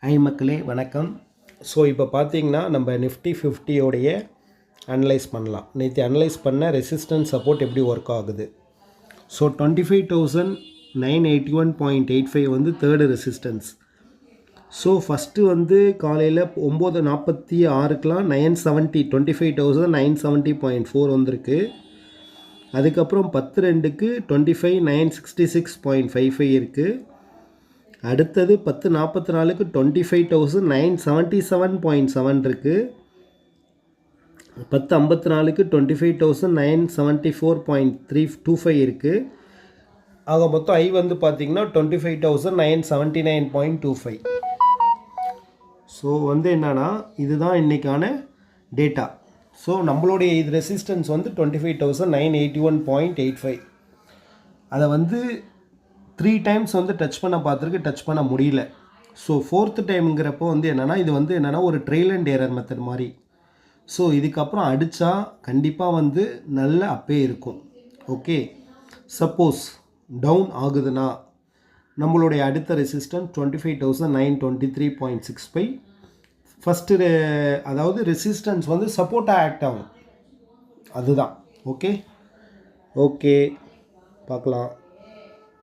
மக்களே வணக்கம். ஸோ இப்போ பார்த்தீங்கன்னா நம்ம நிஃப்டி 50 உடைய அனலைஸ் பண்ணலாம். நேற்று அனலைஸ் பண்ண ரெசிஸ்டன்ஸ் சப்போர்ட் எப்படி ஒர்க் ஆகுது. ஸோ 25,981.85 வந்து தேர்டு ரெசிஸ்டன்ஸ். ஸோ ஃபஸ்ட்டு வந்து காலையில் 9:46க்குலாம் 970 25,970.4 வந்திருக்கு. அதுக்கப்புறம் 10:02க்கு 25,966.55 இருக்குது. அடுத்தது 10:44க்கு 25,977.7 இருக்குது. 10:54க்கு 25,974.325 இருக்குது. ஆக மொத்தம் ஐ வந்து பார்த்திங்கன்னா 25,979.25. ஸோ வந்து என்னென்னா இதுதான் இன்றைக்கான டேட்டா. ஸோ நம்மளுடைய இது ரெசிஸ்டன்ஸ் வந்து 25,981.85. அதை வந்து 3 டைம்ஸ் வந்து டச் பண்ண பார்த்துருக்கு, டச் பண்ண முடியல. ஸோ 4th டைமுங்கிறப்போ வந்து என்னென்னா இது வந்து என்னென்னா ஒரு ட்ரெயில் அண்ட் எரர் மெத்தட் மாதிரி. ஸோ இதுக்கப்புறம் அடித்தா கண்டிப்பாக வந்து நல்ல அப்பே இருக்கும். ஓகே, சப்போஸ் டவுன் ஆகுதுன்னா நம்மளுடைய அடுத்த ரெசிஸ்டன்ஸ் 25,923.65. ஃபஸ்ட்டு அதாவது ரெசிஸ்டன்ஸ் வந்து சப்போர்ட்டாக ஆக்ட் ஆகும், அதுதான். ஓகே பார்க்கலாம்.